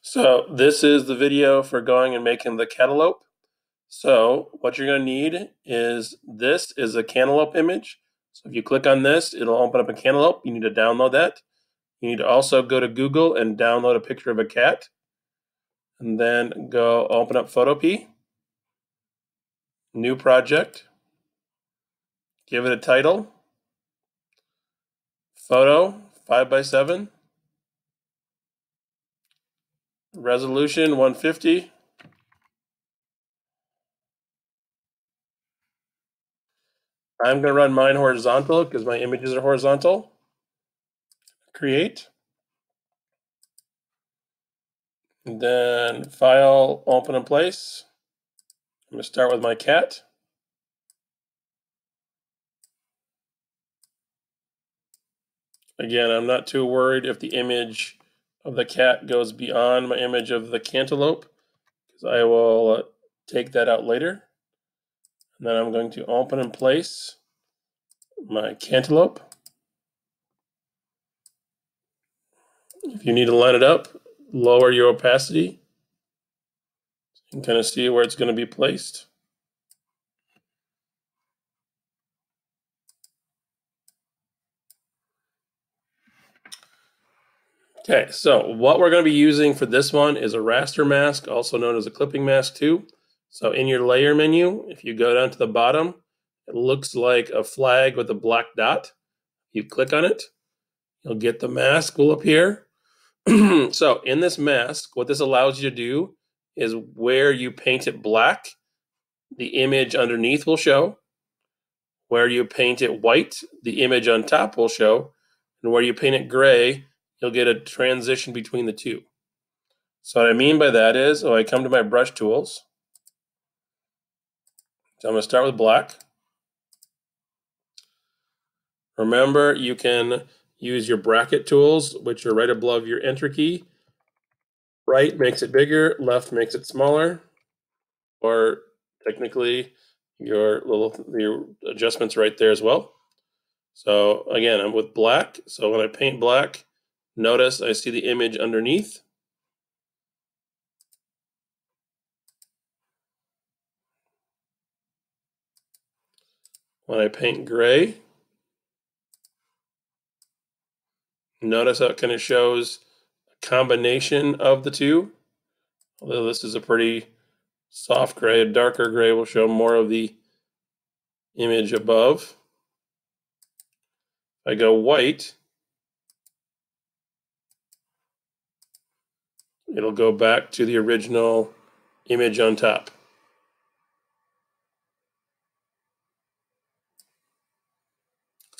So this is the video for going and making the cantaloupe. So what you're going to need is this is a cantaloupe image. So if you click on this, it'll open up a cantaloupe. You need to download that. You need to also go to Google and download a picture of a cat. And then go open up Photopea. New project. Give it a title. Photo 5x7. Resolution 150. I'm going to run mine horizontal because my images are horizontal. Create. And then file, open in place. I'm going to start with my cat. Again, I'm not too worried if the image of the cat goes beyond my image of the cantaloupe, because I will take that out later. And then I'm going to open in place my cantaloupe. If you need to line it up, lower your opacity. So you can kind of see where it's going to be placed. Okay, so what we're going to be using for this one is a raster mask, also known as a clipping mask too. So in your layer menu, if you go down to the bottom, it looks like a flag with a black dot. You click on it, you'll get the mask will appear. So in this mask, what this allows you to do is where you paint it black, the image underneath will show. Where you paint it white, the image on top will show. And where you paint it gray, you'll get a transition between the two. So what I mean by that is, I come to my brush tools. So I'm going to start with black. Remember, you can use your bracket tools, which are right above your enter key. Right makes it bigger, left makes it smaller, or technically your adjustments right there as well. So again, I'm with black. So when I paint black, notice I see the image underneath. When I paint gray, notice how it kind of shows a combination of the two. Although this is a pretty soft gray, a darker gray will show more of the image above. If I go white, it'll go back to the original image on top.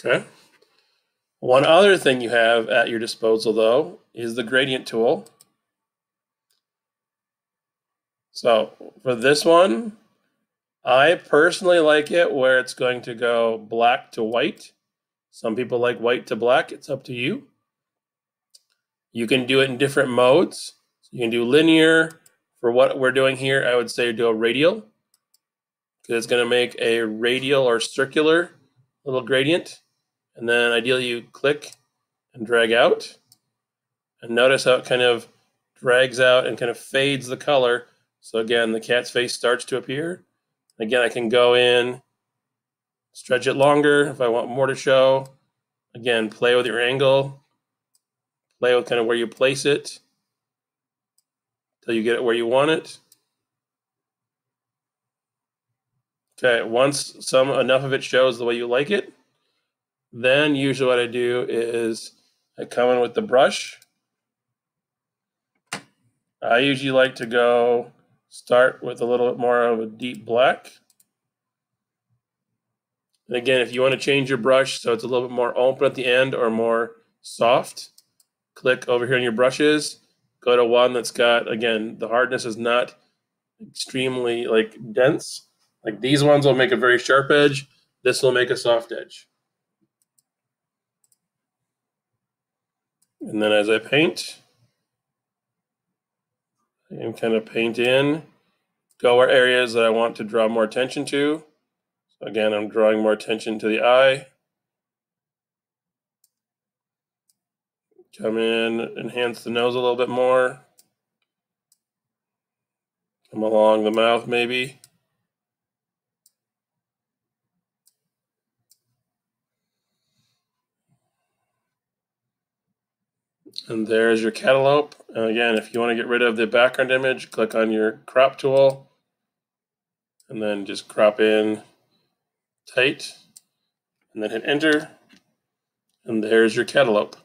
Okay. One other thing you have at your disposal, though, is the gradient tool. So for this one, I personally like it where it's going to go black to white. Some people like white to black. It's up to you. You can do it in different modes. You can do linear. For what we're doing here, I would say do a radial, because it's going to make a radial or circular little gradient. And then ideally you click and drag out. And notice how it kind of drags out and kind of fades the color. So again, the cat's face starts to appear. Again, I can go in, stretch it longer if I want more to show. Again, play with your angle, play with kind of where you place it until you get it where you want it. Okay, once enough of it shows the way you like it, then usually what I do is I come in with the brush. I usually like to start with a little bit more of a deep black. And again, if you want to change your brush so it's a little bit more open at the end or more soft, click over here on your brushes, go to one that's got, again, the hardness is not extremely dense. Like these ones will make a very sharp edge. This will make a soft edge. And then as I paint, I can kind of paint in, go where areas that I want to draw more attention to. So again, I'm drawing more attention to the eye. Come in, enhance the nose a little bit more. Come along the mouth maybe. And there's your cantaloupe. And again, if you want to get rid of the background image, click on your crop tool and then just crop in tight and then hit enter. And there's your cantaloupe.